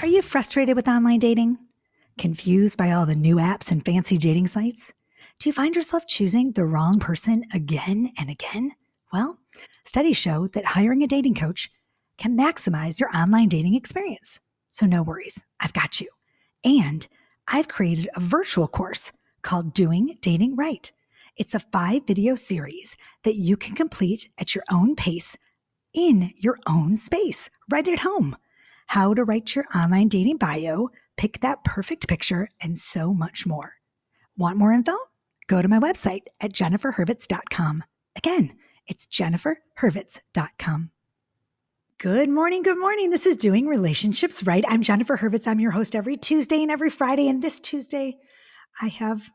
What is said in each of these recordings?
Are you frustrated with online dating? Confused by all the new apps and fancy dating sites? Do you find yourself choosing the wrong person again and again? Well, studies show that hiring a dating coach can maximize your online dating experience. So no worries, I've got you. And I've created a virtual course called Doing Dating Right. It's a 5-video series that you can complete at your own pace in your own space, right at home. How to write your online dating bio, pick that perfect picture, and so much more. Want more info? Go to my website at jenniferhurwitz.com. Again, it's jenniferhurwitz.com. Good morning. Good morning. This is Doing Relationships Right. I'm Jennifer Hurwitz. I'm your host every Tuesday and every Friday. And this Tuesday, I have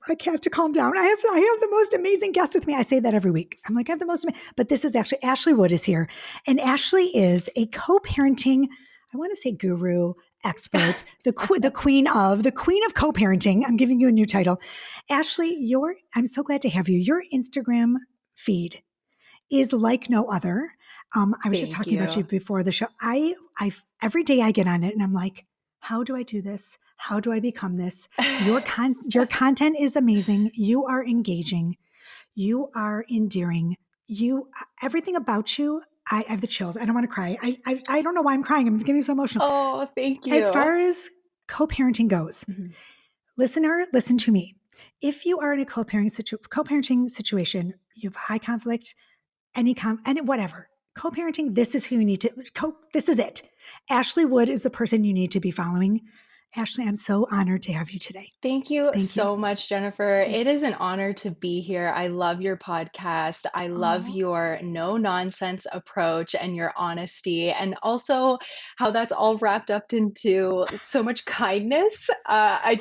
to calm down. I have the most amazing guest with me. I say that every week. I'm like, I have the most, but this is actually Ashley Wood is here. And Ashley is a co-parenting, I want to say guru, expert, the queen of co-parenting. I'm giving you a new title. Ashley, I'm so glad to have you. Your Instagram feed is like no other. I was just talking about you before the show. I every day I get on it and I'm like, how do I do this? How do I become this? Your content is amazing. You are engaging. You are endearing. Everything about you. I have the chills. I don't want to cry. I don't know why I'm crying. I'm getting so emotional. Oh, thank you. As far as co-parenting goes, listener, listen to me. If you are in a co-parenting situation, you have high conflict, whatever. Co-parenting, this is who you need to, this is it. Ashley Wood is the person you need to be following. Ashley, I'm so honored to have you today. Thank you so much, Jennifer. It is an honor to be here. I love your podcast. I love your no nonsense approach and your honesty, and also how that's all wrapped up into so much kindness. I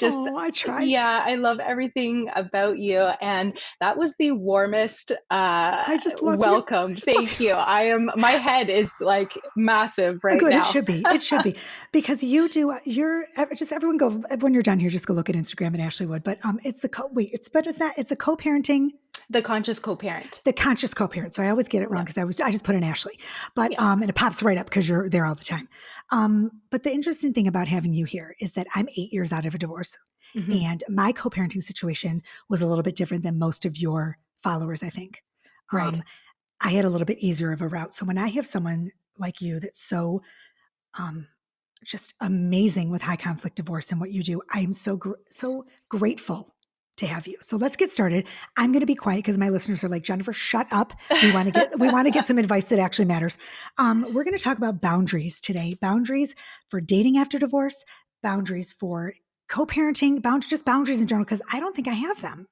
try. Yeah, I love everything about you. And that was the warmest I just love welcome. Thank you. My head is like massive right Good. now. It should be because everyone go, when you're done here, just go look at Instagram at Ashley Wood. But it's a co-parenting. The conscious co-parent. The conscious co-parent. So I always get it wrong because I just put in Ashley, but and it pops right up because you're there all the time. But the interesting thing about having you here is that I'm 8 years out of a divorce, and my co-parenting situation was a little bit different than most of your followers, I think. Right. I had a little bit easier of a route. So when I have someone like you that's so just amazing with high conflict divorce and what you do, I am so grateful to have you. So let's get started. I'm going to be quiet because my listeners are like, Jennifer, shut up. We want to get some advice that actually matters. We're going to talk about boundaries today. Boundaries for dating after divorce, boundaries for co-parenting, boundaries in general, because I don't think I have them.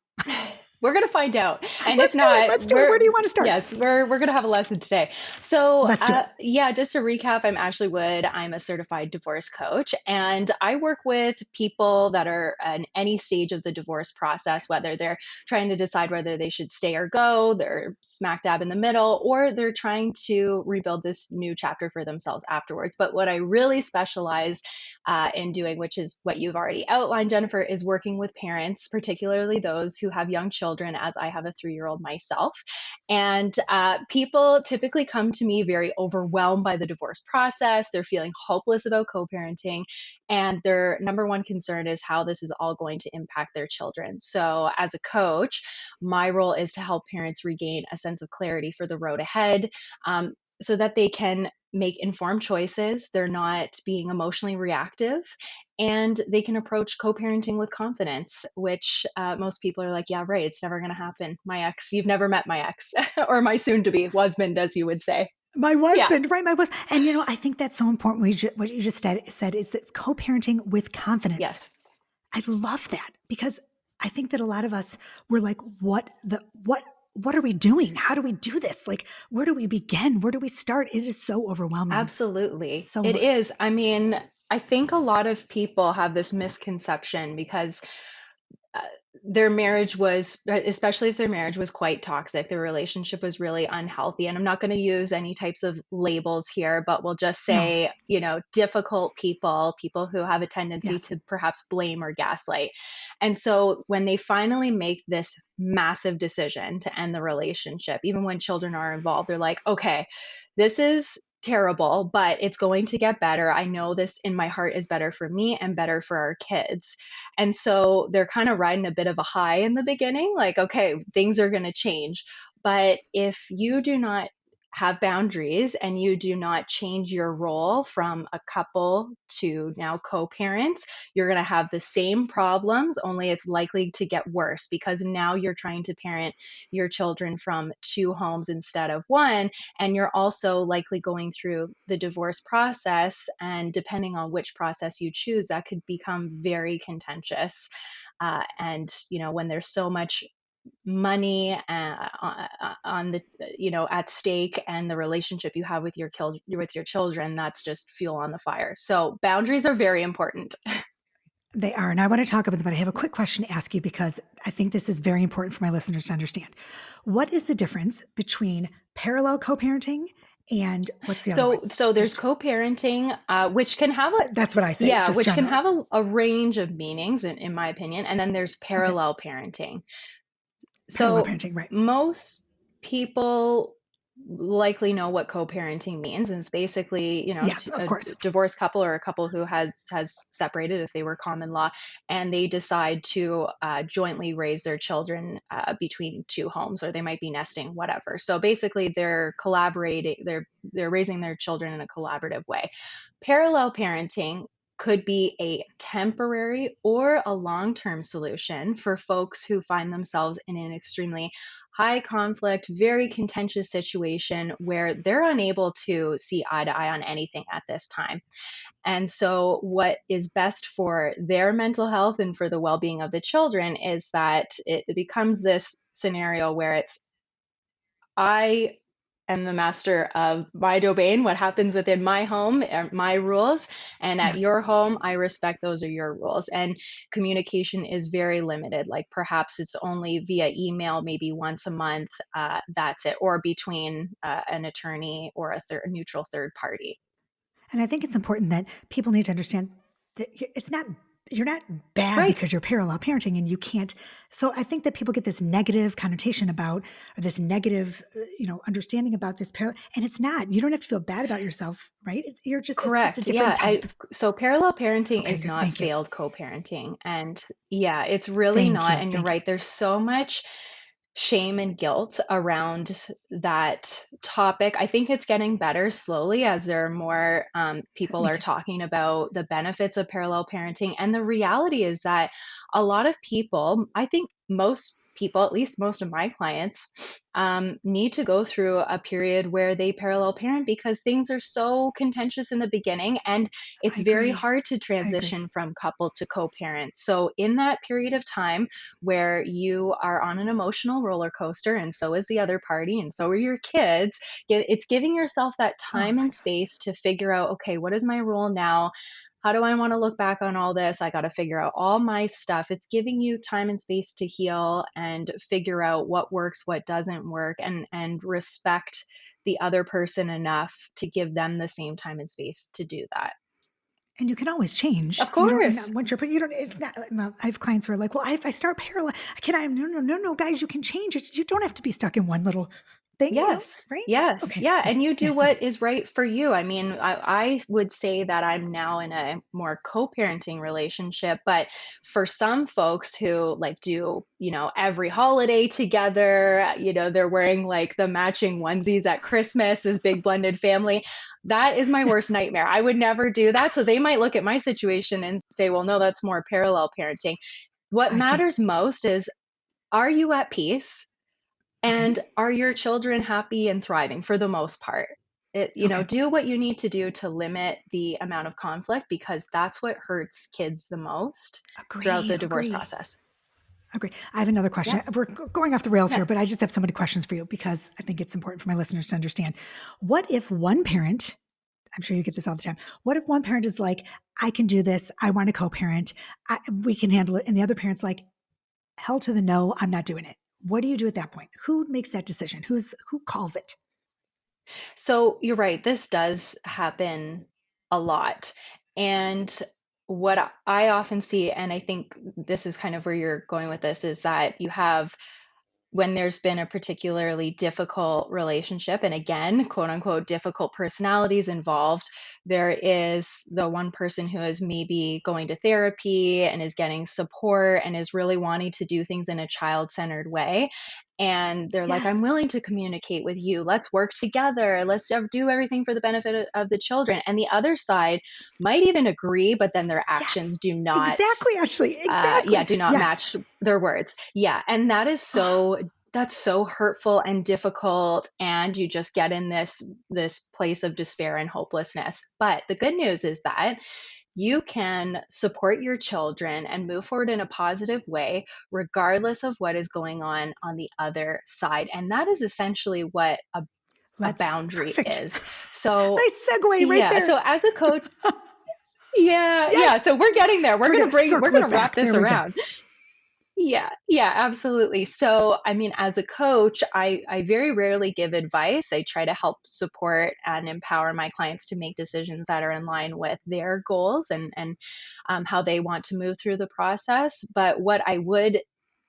We're going to find out. And let's if not, let's do it. Where do you want to start? Yes, we're going to have a lesson today. So just to recap, I'm Ashley Wood. I'm a certified divorce coach, and I work with people that are in any stage of the divorce process, whether they're trying to decide whether they should stay or go, they're smack dab in the middle, or they're trying to rebuild this new chapter for themselves afterwards. But what I really specialize in doing, which is what you've already outlined, Jennifer, is working with parents, particularly those who have young children, as I have a 3-year-old myself. And people typically come to me very overwhelmed by the divorce process. They're feeling hopeless about co-parenting. And their number one concern is how this is all going to impact their children. So as a coach, my role is to help parents regain a sense of clarity for the road ahead, so that they can make informed choices. They're not being emotionally reactive, and they can approach co-parenting with confidence, which most people are like, yeah, right, it's never going to happen. My ex, you've never met my ex or my soon-to-be husband, as you would say. My husband, right? And I think that's so important. What you just said is it's co-parenting with confidence. Yes. I love that because I think that a lot of us were like, what are we doing? How do we do this? Like, where do we begin? Where do we start? It is so overwhelming. Absolutely. It is. I mean, I think a lot of people have this misconception because their marriage was, especially if their marriage was quite toxic, their relationship was really unhealthy. And I'm not going to use any types of labels here, but we'll just say, difficult people who have a tendency to perhaps blame or gaslight. And so when they finally make this massive decision to end the relationship, even when children are involved, they're like, okay, this is terrible, but it's going to get better. I know this in my heart is better for me and better for our kids. And so they're kind of riding a bit of a high in the beginning, like, okay, things are going to change. But if you do not have boundaries and you do not change your role from a couple to now co-parents, you're going to have the same problems, only it's likely to get worse because now you're trying to parent your children from two homes instead of one, and you're also likely going through the divorce process. And depending on which process you choose, that could become very contentious. And when there's so much money on the at stake, and the relationship you have with your children, that's just fuel on the fire. So boundaries are very important. They are. And I want to talk about them, but I have a quick question to ask you because I think this is very important for my listeners to understand. What is the difference between parallel co-parenting and what's the other one? So there's co-parenting, which can have a That's what I say, yeah, just which can generally. have a range of meanings in my opinion. And then there's Okay. parallel parenting. Parallel So parenting, right. most people likely know what co-parenting means, and it's basically, Yes, of a course. divorced couple or a couple who has separated if they were common law, and they decide to jointly raise their children between two homes, or they might be nesting, whatever. So basically, they're collaborating, they're raising their children in a collaborative way. Parallel parenting could be a temporary or a long term solution for folks who find themselves in an extremely high conflict, very contentious situation where they're unable to see eye to eye on anything at this time. And so, what is best for their mental health and for the well being of the children is that it becomes this scenario where it's, I am the master of my domain, what happens within my home, are my rules, and at Yes. your home, I respect those are your rules. And communication is very limited. Like perhaps it's only via email, maybe once a month. That's it, or between an attorney or a neutral third party. And I think it's important that people need to understand that it's not, you're not bad Right. because you're parallel parenting and you can't. So I think that people get this negative connotation about, or this negative, understanding about this parallel, and it's not. You don't have to feel bad about yourself, right? It's just a Correct. different Yeah. type. So parallel parenting Okay, is good. not Thank you. failed co-parenting. And yeah, it's really Thank not. you. And you're Thank you. right. There's so much shame and guilt around that topic. I think it's getting better slowly as there are more people Me are too. talking about the benefits of parallel parenting. And the reality is that a lot of people, I think most people, at least most of my clients, need to go through a period where they parallel parent because things are so contentious in the beginning, and it's I very agree. hard to I agree. transition from couple to co-parent. So in that period of time where you are on an emotional roller coaster, and so is the other party, and so are your kids. It's giving yourself that Oh time my and space to figure out, okay, what is my role now? How do I want to look back on all this? I got to figure out all my stuff. It's giving you time and space to heal and figure out what works, what doesn't work, and respect the other person enough to give them the same time and space to do that. And you can always change. Of You don't, and course. once you're, but you don't, it's not, I have clients who are like, well, if I start parallel, can I, no, guys, you can change it. You don't have to be stuck in one little thing, Yes. right? Yes. Okay, Yeah. good. And you do Yes, yes. what is right for you. I mean, I would say that I'm now in a more co-parenting relationship, but for some folks who like do, every holiday together, they're wearing like the matching onesies at Christmas, this big blended family. That is my worst nightmare. I would never do that. So they might look at my situation and say, well, no, that's more parallel parenting. What I see. matters most is, are you at peace? Okay, And are your children happy and thriving for the most part? okay. Do what you need to do to limit the amount of conflict because that's what hurts kids the most throughout Agree, the divorce agree, process. agree. I have another Yeah. question. We're going off the rails Yeah. here, but I just have so many questions for you because I think it's important for my listeners to understand. What if one parent, I'm sure you get this all the time. What if one parent is like, I can do this. I want to co-parent. We can handle it. And the other parent's like, hell to the no, I'm not doing it. What do you do at that point? Who makes that decision? Who calls it? So you're right. This does happen a lot. And what I often see, and I think this is kind of where you're going with this, is that you have when there's been a particularly difficult relationship, and again, quote unquote, difficult personalities involved, there is the one person who is maybe going to therapy and is getting support and is really wanting to do things in a child-centered way. And they're like, Yes. I'm willing to communicate with you. Let's work together. Let's do everything for the benefit of the children. And the other side might even agree, but then their Yes. actions do not Exactly, Ashley. Exactly. do not Yes. match their words. Yeah. And that's so hurtful and difficult. And you just get in this place of despair and hopelessness. But the good news is that you can support your children and move forward in a positive way, regardless of what is going on the other side. And that is essentially what a Let's boundary perfect. is. So Nice segue right yeah. there. So as a coach, yeah, yeah. Yes. So we're getting there. We're going to We're circle gonna it wrap back. this There we go. around. Yeah, yeah, absolutely. So, I mean, as a coach, I very rarely give advice. I try to help support and empower my clients to make decisions that are in line with their goals and how they want to move through the process. But what I would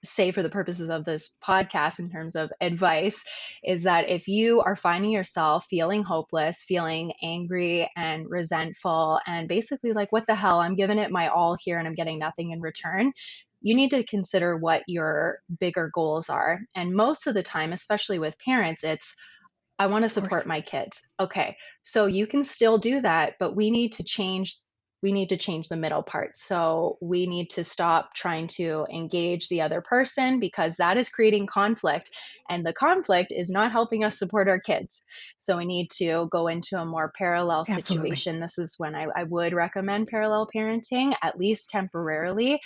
say for the purposes of this podcast in terms of advice is that if you are finding yourself feeling hopeless, feeling angry and resentful, and basically like, what the hell, I'm giving it my all here and I'm getting nothing in return, you need to consider what your bigger goals are. And most of the time, especially with parents, it's, I want to Of course. support my kids. Okay. So you can still do that, but we need to change the middle part. So we need to stop trying to engage the other person because that is creating conflict and the conflict is not helping us support our kids. So we need to go into a more parallel Absolutely. situation. This is when I would recommend parallel parenting, at least temporarily.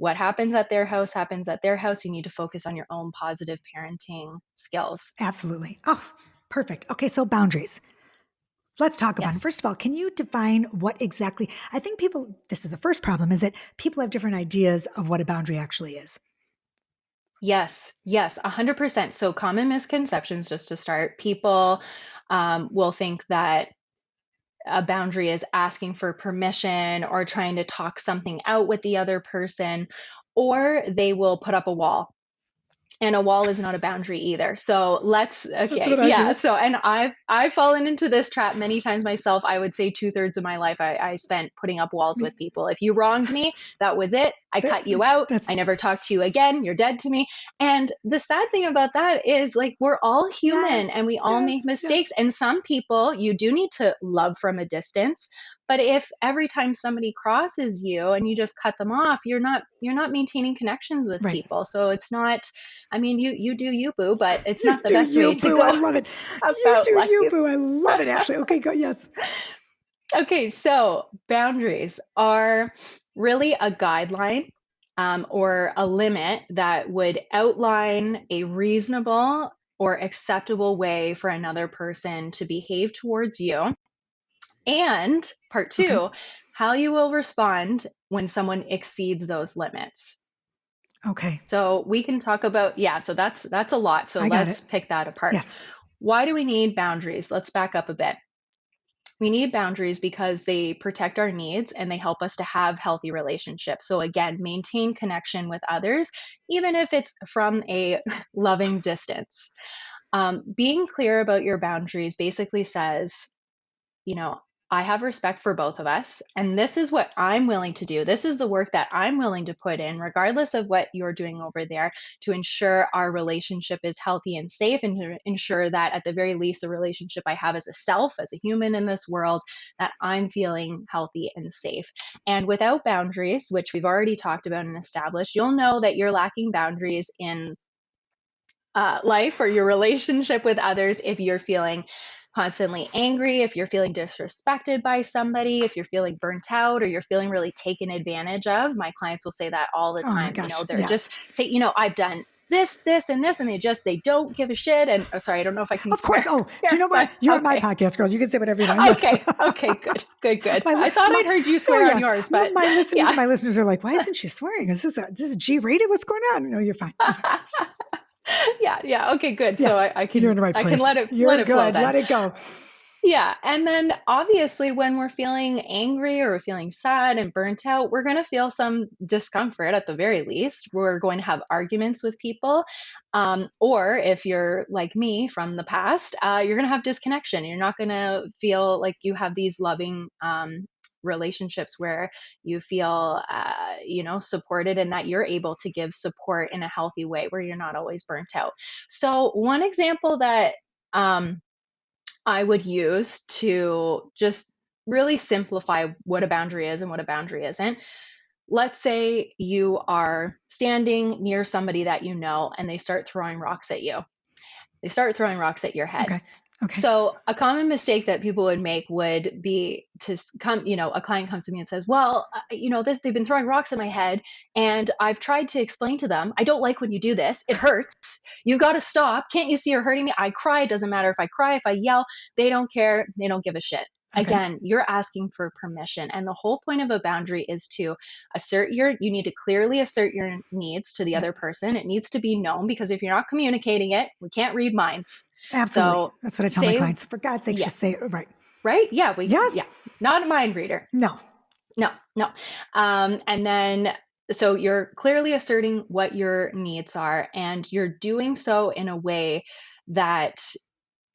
What happens at their house happens at their house. You need to focus on your own positive parenting skills. Absolutely. Oh, perfect. Okay. So boundaries. Let's talk about it. Yes. First of all, can you define what exactly, I think people, this is the first problem, is that people have different ideas of what a boundary actually is. Yes. Yes. 100%. So common misconceptions, just to start, people will think that a boundary is asking for permission or trying to talk something out with the other person, or they will put up a wall. And a wall is not a boundary either. So That's okay, what I yeah. do. So, and I've fallen into this trap many times myself. I would say 2/3 of my life I spent putting up walls with Me. people. If you wronged me, that was it. I cut That's you me. out. That's I me. never talk to you again. You're dead to me. And the sad thing about that is like we're all human and Yes. we all make Yes. Yes. mistakes. And some people you do need to love from a distance. But if every time somebody crosses you and you just cut them off, you're not maintaining connections with Right. people. So it's not, I mean, you do you, boo, but it's You not the do best you, way to boo. I go love it. You about do you, life. boo. I love it, Ashley. Okay, go. Yes. Okay, so boundaries are really a guideline or a limit that would outline a reasonable or acceptable way for another person to behave towards you. And part Okay. two, how you will respond when someone exceeds those limits. Okay. So we can talk about, yeah, so that's a lot. So I got let's it. pick that apart. Yes. Why do we need boundaries? Let's back up a bit. We need boundaries because they protect our needs and they help us to have healthy relationships. So again, maintain connection with others, even if it's from a loving distance. Being clear about your boundaries basically says, you know, I have respect for both of us, and this is what I'm willing to do. This is the work that I'm willing to put in, regardless of what you're doing over there, to ensure our relationship is healthy and safe, and to ensure that at the very least, the relationship I have as a self, as a human in this world, that I'm feeling healthy and safe. And without boundaries, which we've already talked about and established, you'll know that you're lacking boundaries in life or your relationship with others if you're feeling constantly angry, if you're feeling disrespected by somebody, if you're feeling burnt out, or you're feeling really taken advantage of. My clients will say that all the Oh my time. gosh. They're just Yes. take, I've done this, and this, and they don't give a shit. And oh, sorry, I don't know if I can Of course. swear Oh, do you here, know but what? You're on my okay. podcast, girl. You can say whatever you want. Yes. Okay, good. my, I thought my, I'd heard you oh swear on yes. yours, but My yeah. listeners are like, why isn't she swearing? This is G rated? What's going on? No, you're fine. You're fine. Yeah. Okay, good. Yeah. So I You're can in the right I can place. let You're it flow good. then. Let it go. Yeah. And then obviously, when we're feeling angry or we're feeling sad and burnt out, we're going to feel some discomfort at the very least. We're going to have arguments with people. Or if you're like me from the past, you're going to have disconnection. You're not going to feel like you have these loving, relationships where you feel supported, and that you're able to give support in a healthy way where you're not always burnt out. So one example that um, I would use to just really simplify what a boundary is and what a boundary isn't. Let's say you are standing near somebody that you know and they start throwing rocks at you. They start throwing rocks at your head. Okay. Okay. So a common mistake that people would make would be to come, a client comes to me and says, well, they've been throwing rocks at my head, and I've tried to explain to them, I don't like when you do this. It hurts. You got to stop. Can't you see you're hurting me? I cry. It doesn't matter if I cry, if I yell, they don't care. They don't give a shit. Okay. Again, you're asking for permission. And the whole point of a boundary is to you need to clearly assert your needs to the Yep. other person. It needs to be known, because if you're not communicating it, we can't read minds. Absolutely. So that's what I tell my clients. For God's sake, yeah, just say it right. right. Yeah. Yes. Yeah, not a mind reader. No. No, no. And then, so you're clearly asserting what your needs are, and you're doing so in a way that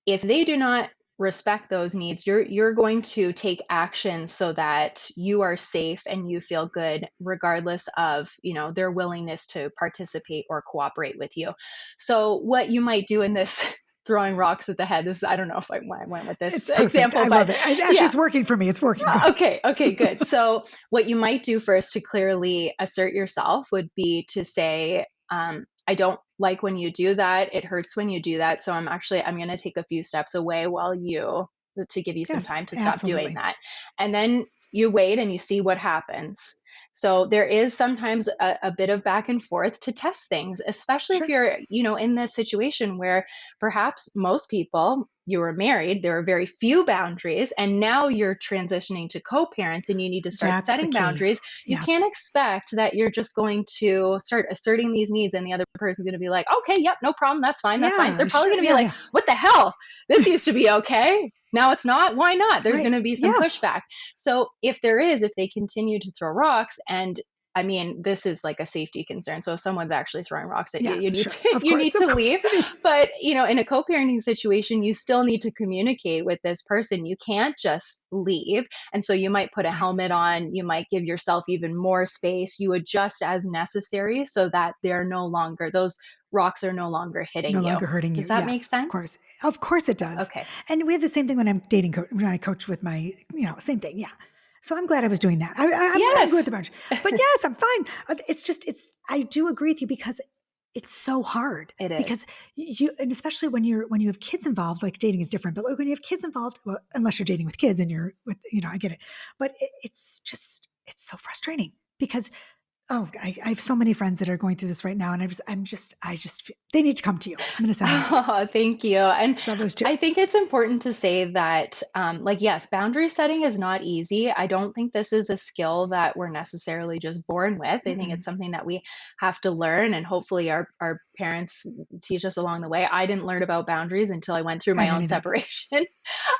if they do not respect those needs, you're going to take action so that you are safe and you feel good, regardless of their willingness to participate or cooperate with you. So what you might do in this throwing rocks at the head, this, I don't know if I went with this It's perfect. example, I but love it. Actually, yeah. it's working for me. It's working. Okay, good. So what you might do first to clearly assert yourself would be to say, I don't like when you do that. It hurts when you do that. So I'm going to take a few steps away to give you some Yes, time to stop doing absolutely. that. And then you wait and you see what happens. So there is sometimes a bit of back and forth to test things, especially if Sure. you're, in this situation where perhaps most people, you were married, there are very few boundaries, and now you're transitioning to co-parents and you need to start That's the setting key. boundaries. You Yes. can't expect that you're just going to start asserting these needs and the other person's going to be like, okay, yep, no problem, that's fine, that's fine. Yeah. They're probably Sure. going to be like, Yeah. what the hell? This used to be okay. Now it's not. Why not? There's Right. going to be some Yeah. pushback. So if they continue to throw rocks, and I mean, this is like a safety concern. So if someone's actually throwing rocks at you, Yes. Sure. Of you course. need Of to course. leave. But in a co-parenting situation, you still need to communicate with this person. You can't just leave. And so you might put a Right. helmet on. You might give yourself even more space. You adjust as necessary so that those rocks are no longer hitting No you. longer hurting you. Does that make Yes, of sense? course. Of course it does. Okay. And we have the same thing when I'm dating when I coach with my, same thing. Yeah. So I'm glad I was doing that. I'm good with Yes. the bunch. But yes, I'm fine. I do agree with you because it's so hard It is. because and especially when you have kids involved, like dating is different, but like when you have kids involved, well, unless you're dating with kids and you're with, I get it. But it's so frustrating because I have so many friends that are going through this right now, and they need to come to you. I'm going to send them to you. Oh, thank you. And So those two. I think it's important to say that, yes, boundary setting is not easy. I don't think this is a skill that we're necessarily just born with. I think it's Mm-mm. something that we have to learn, and hopefully our parents teach us along the way. I didn't learn about boundaries until I went through I my didn't own either. separation.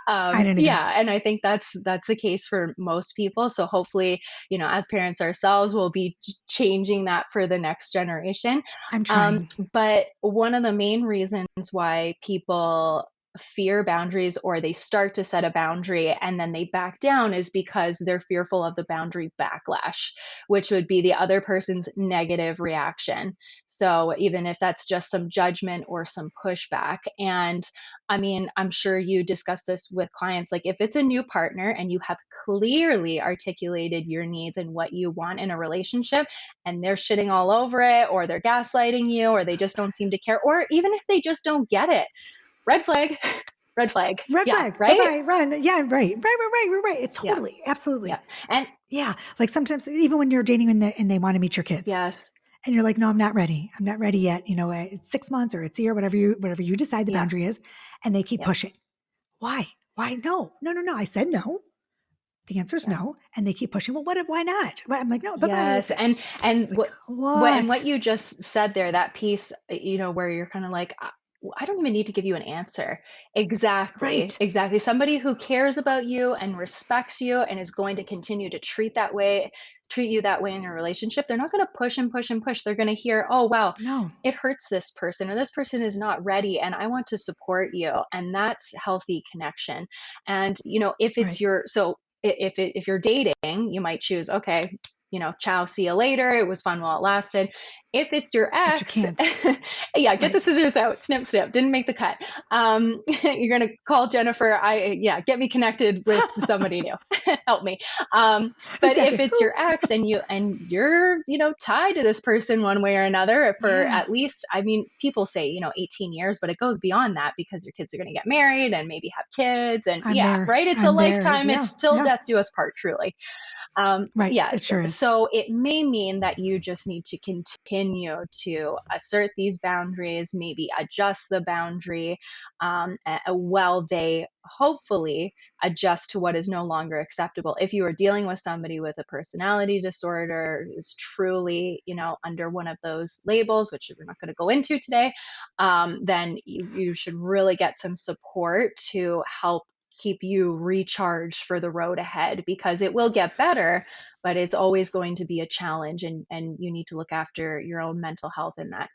I didn't either. Yeah, and I think that's the case for most people. So hopefully, as parents ourselves, we'll be changing that for the next generation. I'm trying. But one of the main reasons why people fear boundaries, or they start to set a boundary and then they back down, is because they're fearful of the boundary backlash, which would be the other person's negative reaction. So even if that's just some judgment or some pushback. And I mean, I'm sure you discuss this with clients. Like if it's a new partner and you have clearly articulated your needs and what you want in a relationship, and they're shitting all over it, or they're gaslighting you, or they just don't seem to care, or even if they just don't get it, red flag, red flag. Red Yeah, flag. right? Bye-bye. Run. Yeah, right. It's Yeah, totally, absolutely. yeah. And Yeah. Like sometimes even when you're dating and they want to meet your kids yes, and you're like, no, I'm not ready. I'm not ready yet. It's 6 months or it's a year, whatever you decide the yeah, boundary is. And they keep yeah, pushing. Why? Why? No. I said no. The answer is yeah. no. And they keep pushing. Well, why not? I'm like, no, bye-bye. Yes, and It's like, what what? you just said there, that piece, where you're kind of like, I don't even need to give you an answer. Exactly. Right. Exactly. Somebody who cares about you and respects you and is going to continue to treat you that way in your relationship. They're not going to push and push and push. They're going to hear, oh, wow, No. it hurts this person, or this person is not ready and I want to support you. And that's healthy connection. And, if it's Right. if you're dating, you might choose, okay, ciao, see you later. It was fun while it lasted. If it's your But you ex, can't. yeah, get the Right. scissors out, snip, snip, didn't make the cut. You're going to call Jennifer. Yeah, get me connected with somebody new. Help me. But if Exactly. it's Who? your ex and you're, tied to this person one way or another for Yeah. at least, I mean, people say, 18 years, but it goes beyond that because your kids are going to get married and maybe have kids. And I'm yeah, there. right. It's a I'm there. lifetime. Yeah. It's till Yeah. death do us part, truly. Right. Yes. It sure is. So it may mean that you just need to continue to assert these boundaries, maybe adjust the boundary, while they hopefully adjust to what is no longer acceptable. If you are dealing with somebody with a personality disorder who's truly, under one of those labels, which we're not going to go into today, then you should really get some support to help keep you recharged for the road ahead, because it will get better, but it's always going to be a challenge, and you need to look after your own mental health in that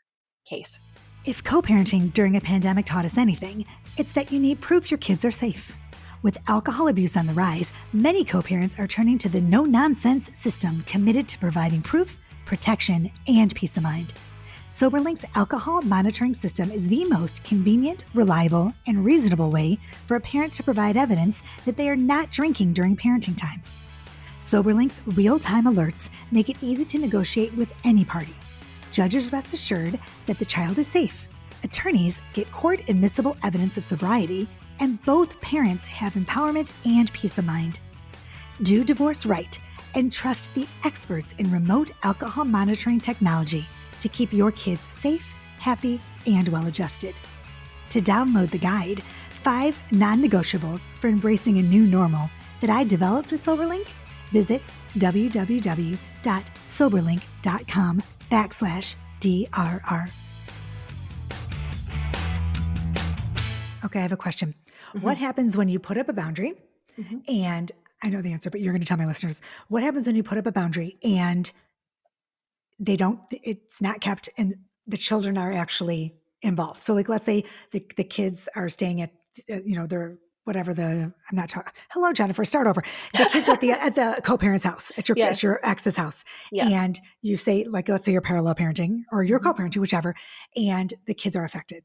case. If co parenting during a pandemic taught us anything, it's that you need proof your kids are safe. With alcohol abuse on the rise, many co parents are turning to the no nonsense system committed to providing proof, protection, and peace of mind. Soberlink's alcohol monitoring system is the most convenient, reliable, and reasonable way for a parent to provide evidence that they are not drinking during parenting time. Soberlink's real-time alerts make it easy to negotiate with any party. Judges rest assured that the child is safe. Attorneys get court-admissible evidence of sobriety, and both parents have empowerment and peace of mind. Do divorce right and trust the experts in remote alcohol monitoring technology to keep your kids safe, happy, and well-adjusted. To download the guide, 5 non-negotiables for embracing a new normal that I developed with Soberlink, visit www.soberlink.com/DRR. Okay, I have a question. Mm-hmm. What happens when you put up a boundary? Mm-hmm. And I know the answer, but you're going to tell my listeners. What happens when you put up a boundary and it's not kept and the children are actually involved? So like, let's say the kids are staying at, hello, Jennifer, start over. The kids are at the co-parent's house, at Yes. your ex's house. Yeah. And you say, like, let's say you're parallel parenting or you're Mm-hmm. co-parenting, whichever, and the kids are affected.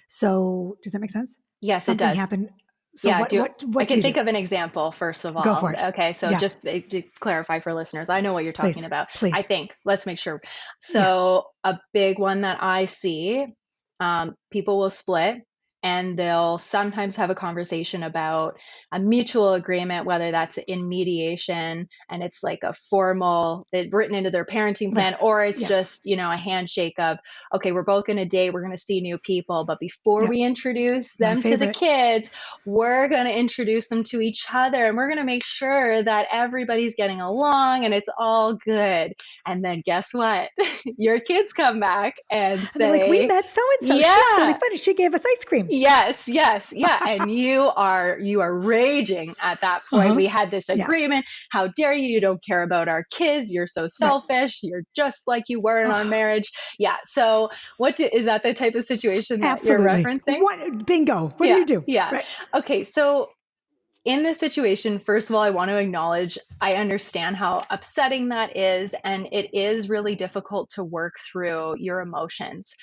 So does that make sense? Yes, it Something does. happened. So Yeah, what I do can you think do? of an example, first of Go all. for it. Okay, so Yes, just to clarify for listeners, I know what you're talking please, about. I please. think, let's make sure. Yeah. So a big one that I see, people will split and they'll sometimes have a conversation about a mutual agreement, whether that's in mediation and it's like a formal, written into their parenting plan, Yes. or it's Yes. just, a handshake of, okay, we're both going to date, we're going to see new people, but before Yep. we introduce My them to the favorite. kids, we're going to introduce them to each other, and we're going to make sure that everybody's getting along and it's all good. And then guess what? Your kids come back and And they're like, we say, met so-and-so. She's really yeah, funny. She gave us ice cream. yes, yes, yeah. And you are raging at that point. Uh-huh. We had this Yes. agreement. How dare you? You don't care about our kids. You're so Right. selfish. You're just like you were in our Oh, marriage. Yeah. So is that the type of situation that you're absolutely. referencing? Bingo. What do Yeah. you do? Yeah. Right. Okay. So in this situation, first of all, I want to acknowledge I understand how upsetting that is, and it is really difficult to work through your emotions.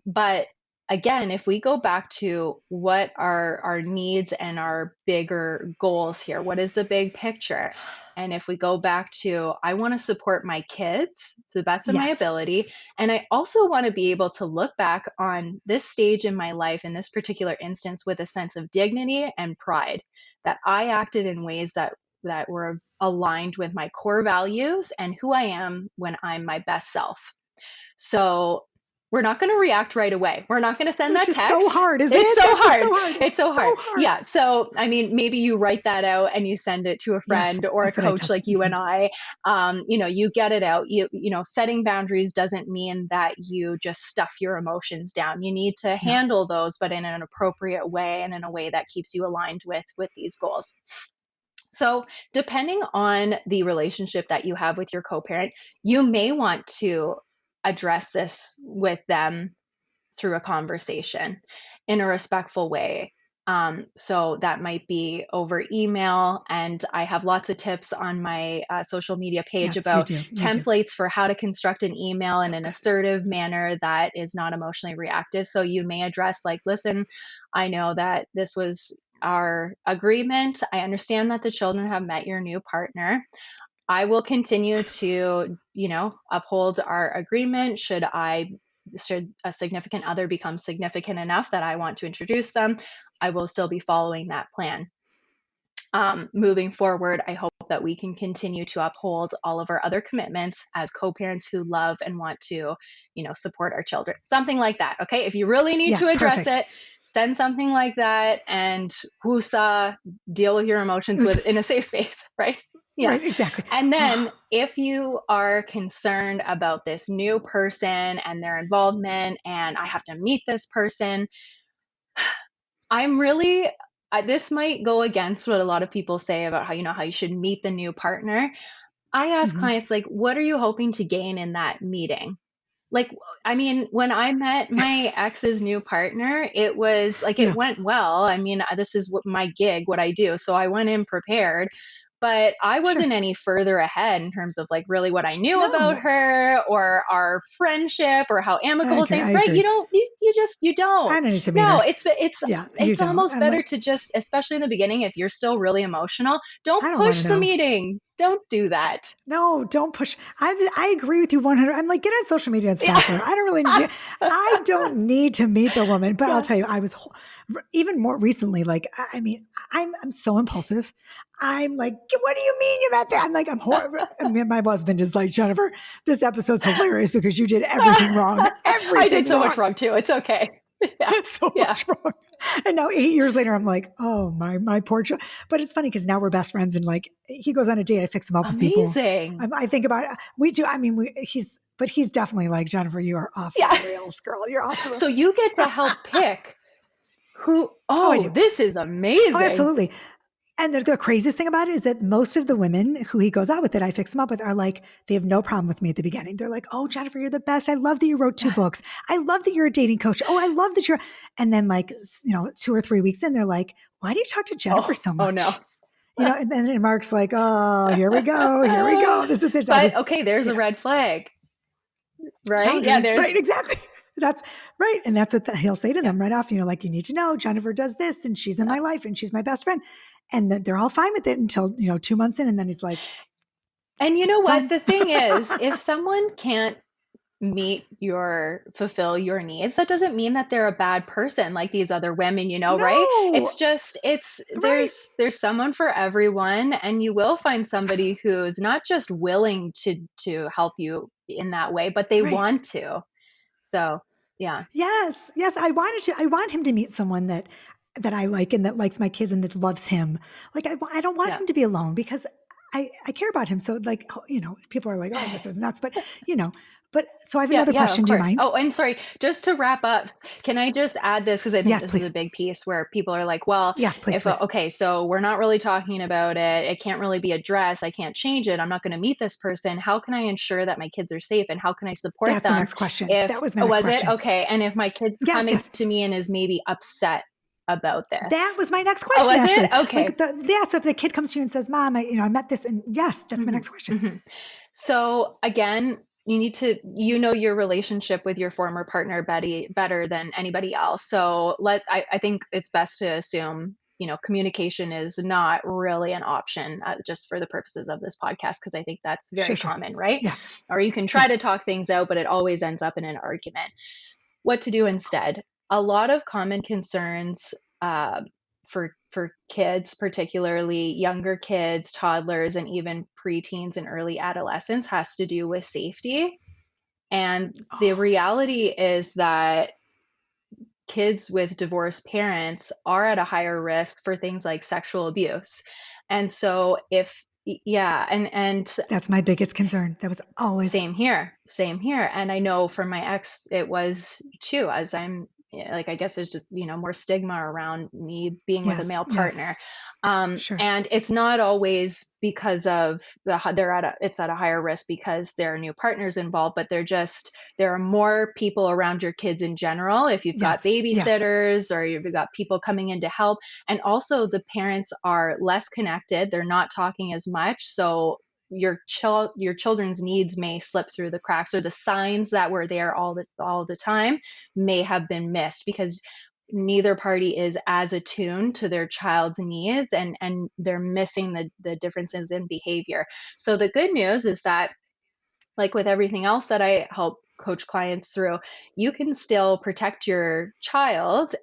But again, if we go back to what are our needs and our bigger goals here, what is the big picture? And if we go back to, I want to support my kids to the best of my Yes. ability. And I also want to be able to look back on this stage in my life, in this particular instance, with a sense of dignity and pride that I acted in ways that were aligned with my core values and who I am when I'm my best self. So we're not going to react right away. We're not going to send Which that is text. so hard, isn't It's it? so That's just hard. so hard. It's so so hard. hard. Yeah. So, I mean, maybe you write that out and you send it to a Yes, friend or a that's what I coach tell. like you and I. You get it out. Setting boundaries doesn't mean that you just stuff your emotions down. You need to No. handle those, but in an appropriate way and in a way that keeps you aligned with these goals. So, depending on the relationship that you have with your co-parent, you may want to address this with them through a conversation in a respectful way. So that might be over email. And I have lots of tips on my social media page Yes, you about do. You do. templates for how to construct an email in So an good. assertive manner that is not emotionally reactive. So you may address, like, listen, I know that this was our agreement. I understand that the children have met your new partner. I will continue to, uphold our agreement. Should a significant other become significant enough that I want to introduce them, I will still be following that plan. Moving forward, I hope that we can continue to uphold all of our other commitments as co-parents who love and want to, support our children. Something like that. Okay. If you really need to Yes, address perfect. it, send something like that and whoosah, deal with your emotions in a safe space, right? Yeah. Right, exactly. And then if you are concerned about this new person and their involvement, and I have to meet this person, I'm really, this might go against what a lot of people say about how you should meet the new partner. I ask Mhm. clients, like, what are you hoping to gain in that meeting? Like, I mean, when I met my ex's new partner, it was like, it Yeah. went well. I mean, this is what my gig, what I do. So I went in prepared, but I Sure. wasn't any further ahead in terms of like really what I knew about No, her or our friendship or how I amicable agree. things, I right? agree. You don't. I don't need to meet No, her. it's Yeah, you it's don't. almost I'm better like, to just, especially in the beginning, if you're still really emotional, don't I don't want to push the know. meeting. Don't do that. No, don't push. I agree with you 100. I'm like, get on social media and Yeah. stalk her. I don't really need to, I don't need to meet the woman, but I'll Yeah. tell you, even more recently, like, I mean, I'm so impulsive. I'm like, what do you mean about that? I'm like, I'm horrible. I mean, my husband is like, Jennifer, this episode's hilarious because you did everything wrong. I did Everything so much wrong. wrong too. It's okay. Yeah. So Yeah. much wrong. And now 8 years later, I'm like, oh my poor child. But it's funny because now we're best friends, and like he goes on a date, I fix him up with people. Amazing. I think about it. We do. I mean, he's definitely like, Jennifer, you are off the Yeah. rails, girl. You're off the rails. So you get to help pick who, Oh, I oh, do. this is Oh, amazing. absolutely. And the craziest thing about it is that most of the women who he goes out with that I fix him up with are like, they have no problem with me at the beginning. They're like, oh, Jennifer, you're the best. I love that you wrote 2 books. I love that you're a dating coach. Oh, I love that you're, and then like, 2 or 3 weeks in, they're like, why do you talk to Jennifer Oh, so oh no. much? And then Mark's like, oh, here we go. Here we go. This is it. But okay, there's a Yeah, red flag, right? Yeah, boundary. there's, Right. Exactly. That's right. And that's what he'll say to them right off, like, you need to know Jennifer does this and she's in yeah. my life and she's my best friend. And they're all fine with it until, 2 months in. And then he's like, And you know what? done. The thing is, if someone can't fulfill your needs, that doesn't mean that they're a bad person like these other women, right? It's No. just, Right. there's someone for everyone, and you will find somebody who's not just willing to help you in that way, but they Right. want to. So, yeah. Yes. Yes. I want him to meet someone that I like and that likes my kids and that loves him. Like, I don't want Yeah. him to be alone because I care about him. So like, people are like, oh, this is nuts. But so I have another Yeah, of question. Do you course. mind? Oh, and sorry, just to wrap up, can I just add this? Because I think Yes, this is a please. big piece where people are like, well, Yes, please, if, please. okay, so we're not really talking about it. It can't really be addressed. I can't change it. I'm not going to meet this person. How can I ensure that my kids are safe? And how can I support That's the them next question. if, That was my oh, next was it? question. Okay. And if my kid's Yes, coming yes. to me and is maybe upset about That this. was my next Oh, question, was actually. it? Okay. Yes, if the kid comes to you and says, Mom, I met this, and yes, that's my next question. Mm-hmm. So again, you need to, your relationship with your former partner better than anybody else. So I think it's best to assume, communication is not really an option, just for the purposes of this podcast, because I think that's Sure, very sure. common, right? Yes, Or you can try to yes. talk things out, but it always ends up in an argument. What to do Always. instead? A lot of common concerns, for kids, particularly younger kids, toddlers, and even preteens and early adolescents, has to do with safety. And the Oh, reality is that kids with divorced parents are at a higher risk for things like sexual abuse. And so if yeah, and that's my biggest concern. That was always, same here, same here. And I know for my ex, it was too, as I'm like, I guess there's just, more stigma around me being with a yes, male yes, partner. sure. And it's not always because of it's at a higher risk because there are new partners involved, but there are more people around your kids in general. If you've got Yes, yes, babysitters or you've got people coming in to help, and also the parents are less connected, they're not talking as much. So your children's needs may slip through the cracks, or the signs that were there all the time may have been missed because neither party is as attuned to their child's needs, and they're missing the differences in behavior. So the good news is that, like with everything else that I help coach clients through, you can still protect your child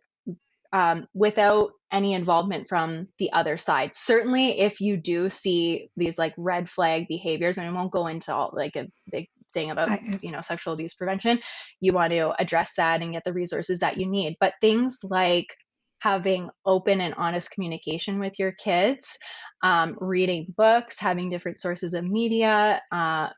without any involvement from the other side. Certainly, if you do see these like red flag behaviors, and I won't go into all like a big thing about I, sexual abuse prevention, you want to address that and get the resources that you need. But things like having open and honest communication with your kids, reading books, having different sources of media,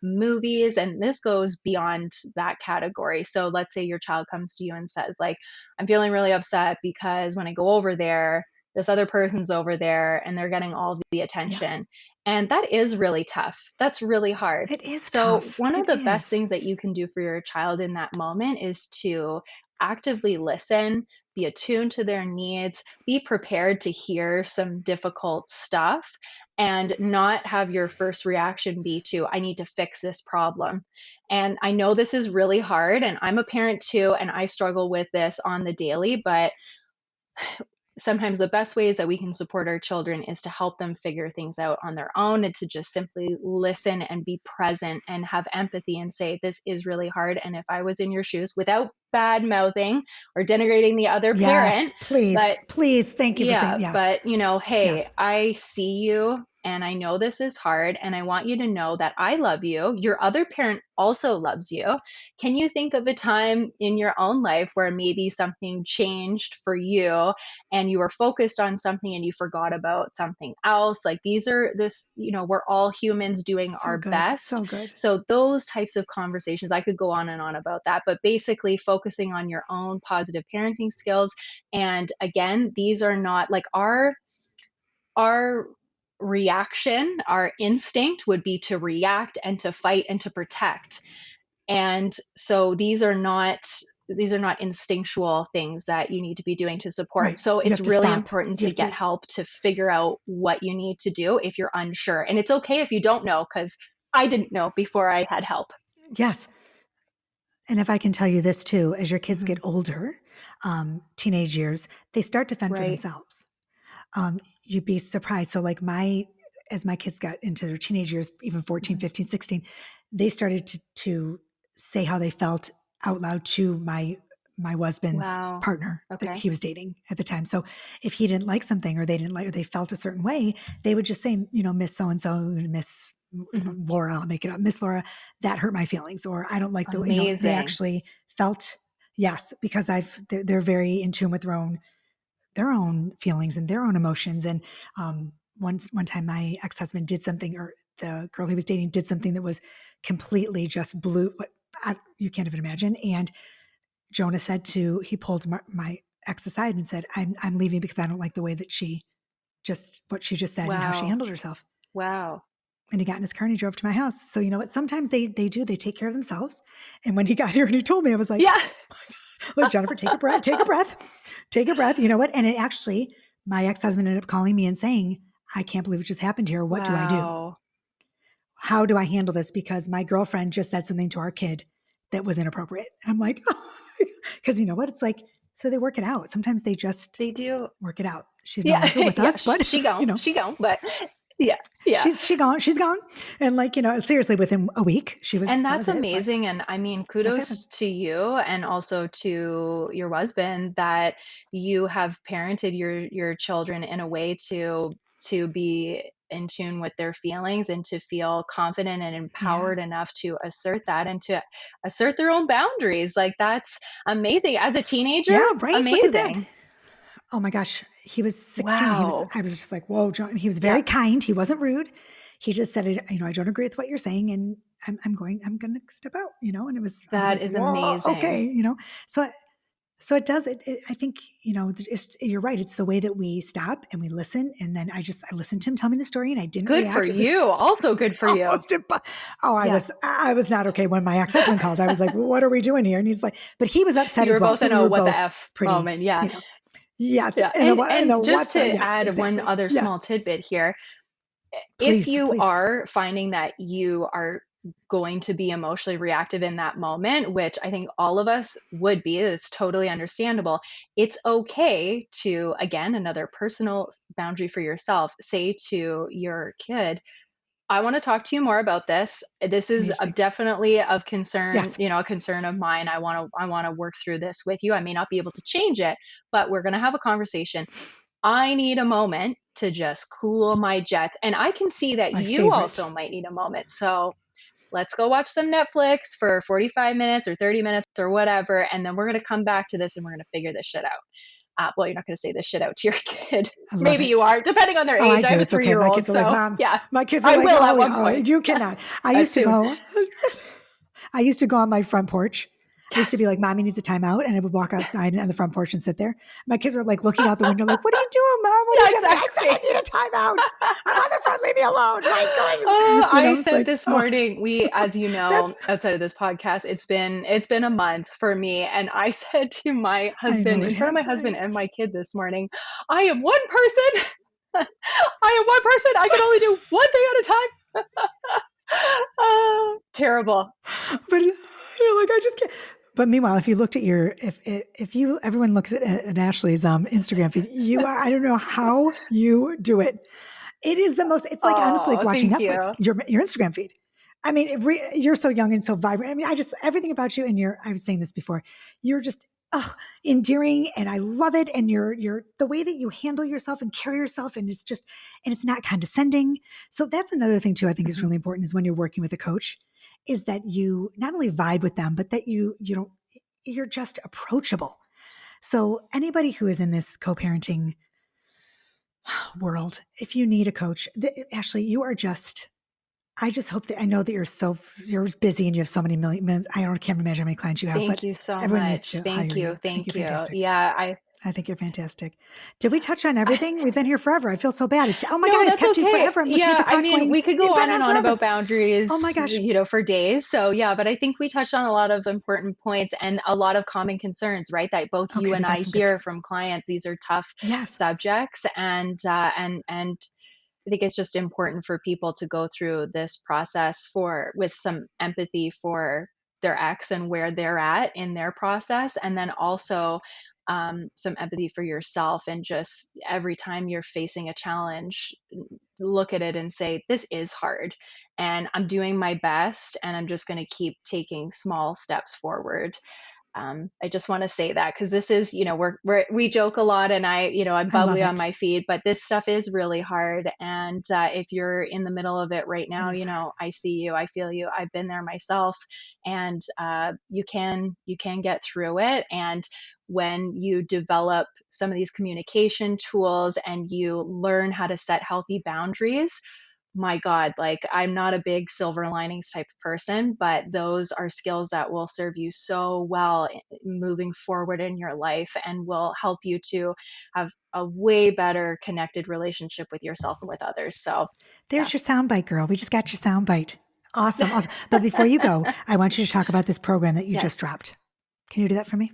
movies, and this goes beyond that category. So let's say your child comes to you and says, like, I'm feeling really upset because when I go over there, this other person's over there and they're getting all of the yeah, attention. And that is really tough. That's really hard. it is So, tough. one of It the best is. things that you can do for your child in that moment is to actively listen, be attuned to their needs, be prepared to hear some difficult stuff, and not have your first reaction be to, I need to fix this problem. And I know this is really hard, and I'm a parent too, and I struggle with this on the daily, but sometimes the best ways that we can support our children is to help them figure things out on their own, and to just simply listen and be present and have empathy and say, this is really hard. And if I was in your shoes, without bad mouthing or denigrating the other Yes, parent, please, but please. Thank you for saying yeah, yes, but hey, yes, I see you and I know this is hard, and I want you to know that I love you. Your other parent also loves you. Can you think of a time in your own life where maybe something changed for you and you were focused on something and you forgot about something else? Like, we're all humans doing so our good, best. so good. So those types of conversations, I could go on and on about that, but basically focusing on your own positive parenting skills. And again, these are not like our reaction, our instinct would be to react and to fight and to protect. And so these are not instinctual things that you need to be doing to support. Right. So You it's have to really stop. important You to have get to. help to figure out what you need to do if you're unsure. And it's okay if you don't know, because I didn't know before I had help. Yes. And if I can tell you this too, as your kids Hmm. get older, teenage years, they start to fend for Right. themselves. You'd be surprised. So like as my kids got into their teenage years, even 14, Hmm. 15, 16, they started to say how they felt out loud to my husband's Wow. partner that Okay. he was dating at the time. So if he didn't like something, or they didn't like, or they felt a certain way, they would just say, Miss so-and-so and Miss Hmm. Laura, I'll make it up, Miss Laura, that hurt my feelings, or I don't like they Amazing. actually felt, yes, because they're very in tune with their own feelings and their own emotions. And one time, my ex husband did something, or the girl he was dating did something that was completely just blew. You can't even imagine. And Jonah he pulled my ex aside and said, I'm leaving because I don't like the way that what she just said and how she Wow. handled herself. Wow. And he got in his car and he drove to my house. So you know what? Sometimes they take care of themselves. And when he got here and he told me, I was like, Yeah. look, Jennifer, take a breath, take a breath, take a breath. You know what? And it actually, my ex husband ended up calling me and saying, I can't believe what just happened here. What do I do? Wow. How do I handle this? Because my girlfriend just said something to our kid that was inappropriate. And I'm like, because you know what? It's like, so they work it out. Sometimes they just They do. work it out. She's no Yeah. longer with Yeah. us, but She gone, but yeah. Yeah. she's gone. And like, seriously, within a week, And that that's was it. But amazing. And I mean, stuff kudos happens. to you and also to your husband that you have parented your children in a way to be in tune with their feelings and to feel confident and Yeah. empowered enough to assert that and to assert their own boundaries. Like, that's amazing. As a teenager, Yeah, right. Look at that. amazing. Oh my gosh. He was 16. Wow. I was just like, whoa, John. He was Yeah, very kind. He wasn't rude. He just said, I don't agree with what you're saying. And I'm going to step out, and I was that like, is whoa, amazing. okay. So, so it does I think, you're right. It's the way that we stop and we listen. And then I listened to him tell me the story and I didn't Good for react. It was you. Also good for you. almost oh, Yeah. I was not okay when my ex-husband called. I was like, well, what are we doing here? And he's like, but he was upset You as were well. both So in we a were what the both F pretty, moment. Yeah. yes. Yeah. And the And what just the, to yes, add one exactly. other Yes. small tidbit here, if Please, you please. are finding that you are going to be emotionally reactive in that moment, which I think all of us would be, it's totally understandable. It's okay to, again, another personal boundary for yourself, say to your kid, I want to talk to you more about this. This is Please do. definitely of concern, Yes. a concern of mine. I want to work through this with you. I may not be able to change it, but we're going to have a conversation. I need a moment to just cool my jets. And I can see that My you favorite. also might need a moment. So let's go watch some Netflix for 45 minutes or 30 minutes or whatever. And then we're going to come back to this and we're going to figure this shit out. Well, you're not going to say this shit out to your kid. I love Maybe you it. are, depending on their Oh, I age. I do. have a It's okay. 3-year My old. kids are like, So Mom, yeah, my kids are I like, will at oh, one yeah, point. you cannot. Soon. I used to go on my front porch. I used to be like, Mommy needs a timeout. And I would walk outside on the front porch and sit there. My kids are like looking out the window, like, what are you doing, Mom? What are Yeah, you doing? I said, I exactly. need a timeout. I'm on the front. Leave me alone. My Oh, gosh. I It's said like, this oh, morning, as you know, that's, outside of this podcast, it's been a month for me. And I said to my I know husband, it in front of my has. husband and my kid this morning, I am one person. I am one person. I can only do one thing at a time. Oh, terrible. But you're like, I just can't. But meanwhile, if you looked at if you, everyone looks at Ashley's Instagram feed, I don't know how you do it. It is the most, it's like honestly like Oh, watching thank Netflix, you. your Instagram feed. I mean, you're so young and so vibrant. I mean, everything about you and I was saying this before, you're just, oh, endearing and I love it. And the way that you handle yourself and carry yourself and it's not condescending. So that's another thing too, I think is Mhm. really important is when you're working with a coach is that you not only vibe with them, but that you're just approachable. So anybody who is in this co-parenting world, if you need a coach, Ashley, you are just, I just hope that I know that you're busy and you have so many millions. Can't imagine how many clients you have, Thank but you so everyone needs much. to Thank hire you. you. I think you're Thank you. fantastic. Yeah, I I think you're fantastic. Did we touch on everything? We've been here forever. I feel so bad. Oh my No, God, I've that's kept you okay. forever. I'm looking at Yeah, the I clock mean, going, we could you've go been on on and on forever. about boundaries, Oh my gosh. for days. So, yeah, but I think we touched on a lot of important points and a lot of common concerns, right? That both you Okay, we and I got some good hear stuff. from clients. These are tough Yes. subjects, and I think it's just important for people to go through this process with some empathy for their ex and where they're at in their process, and then also some empathy for yourself. And just every time you're facing a challenge, look at it and say, this is hard, and I'm doing my best, and I'm just going to keep taking small steps forward. I just want to say that because this is, we joke a lot, and I'm I love bubbly on it. my feed, but this stuff is really hard. And if you're in the middle of it right It now, is. I see you, I feel you, I've been there myself, and you can get through it. And when you develop some of these communication tools and you learn how to set healthy boundaries, my God, like, I'm not a big silver linings type of person, but those are skills that will serve you so well moving forward in your life and will help you to have a way better connected relationship with yourself and with others. So, yeah. There's your soundbite, girl. We just got your soundbite. Awesome. Awesome. But before you go, I want you to talk about this program that you just Yes. dropped. Can you do that for me?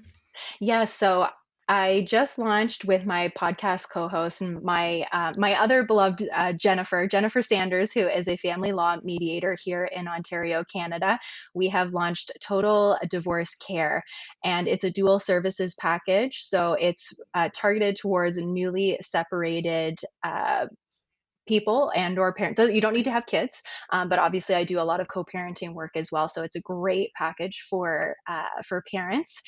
Yes. So I just launched with my podcast co-host and my other beloved Jennifer Sanders, who is a family law mediator here in Ontario, Canada. We have launched Total Divorce Care, and it's a dual services package. So it's targeted towards newly separated people and or parents. You don't need to have kids, but obviously I do a lot of co-parenting work as well. So it's a great package for parents.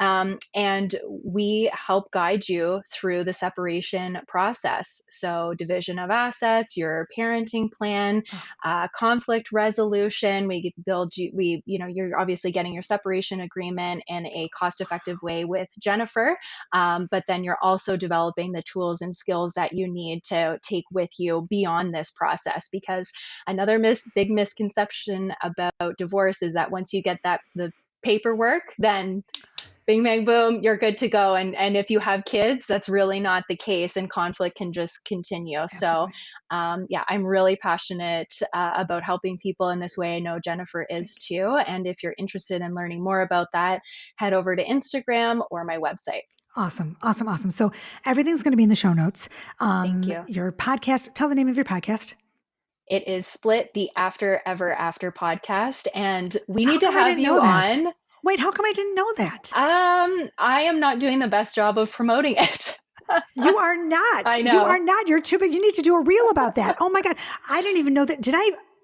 And we help guide you through the separation process. So, division of assets, your parenting plan, Oh, conflict resolution. We build you, you're obviously getting your separation agreement in a cost effective way with Jennifer. But then you're also developing the tools and skills that you need to take with you beyond this process. Because another big misconception about divorce is that once you get the paperwork, then bing bang boom, you're good to go. And if you have kids, that's really not the case, and conflict can just continue. So absolutely. yeah, I'm really passionate about helping people in this way. I know Jennifer is Thank you. too. And if you're interested in learning more about that, head over to Instagram or my website. Awesome. Awesome. Awesome. So everything's going to be in the show notes. Thank you. Your podcast, tell the name of your podcast. It is Split, the After Ever After podcast, and we How need to come I have didn't know you that? on. Wait, how come I didn't know that? I am not doing the best job of promoting it. You are not. I You are know. not. You're too big. You need to do a reel about that. Oh my God. I didn't even know that.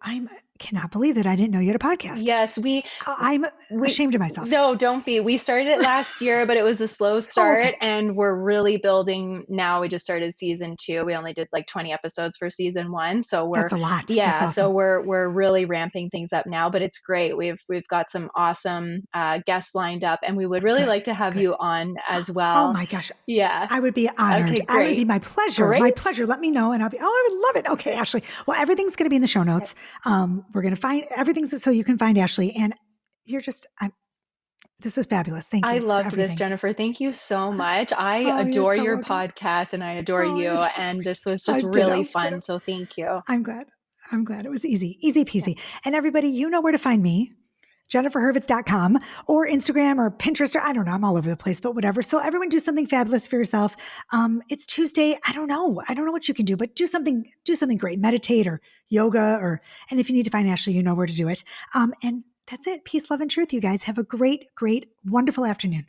I cannot believe that I didn't know you had a podcast. Yes, I'm we ashamed of myself. no, don't be. We started it last year, but it was a slow Oh, start, okay. and we're really building now. We just started season 2. We only did like 20 episodes for season 1, so That's a lot. That's so awesome. we're really ramping things up now, but it's great. We've got some awesome guests lined up, and we would really Good. like to have Good. you on as Oh well. my gosh. Yeah. I would be honored. Okay, I would be great. my pleasure. My Great. pleasure. Let me know and I'll be, oh, I would love it. Okay, Ashley. Well, everything's going to be in the show notes. We're going to find everything's so you can find Ashley. And you're just, this is fabulous. Thank I you for loved this, everything. Jennifer. Thank you so much. I Oh, you're adore so your welcome. podcast and I adore Oh, you. you're so And sweet. this was just really Ditto, fun. ditto. So thank you. I'm glad. I'm glad it was easy Yeah. peasy. And everybody, you know where to find me. JenniferHurwitz.com or Instagram or Pinterest or I don't know. I'm all over the place, but whatever. So everyone do something fabulous for yourself. It's Tuesday. I don't know. I don't know what you can do, but do something great. Meditate or yoga and if you need to find Ashley, you know where to do it. And that's it. Peace, love, and truth. You guys have a great, wonderful afternoon.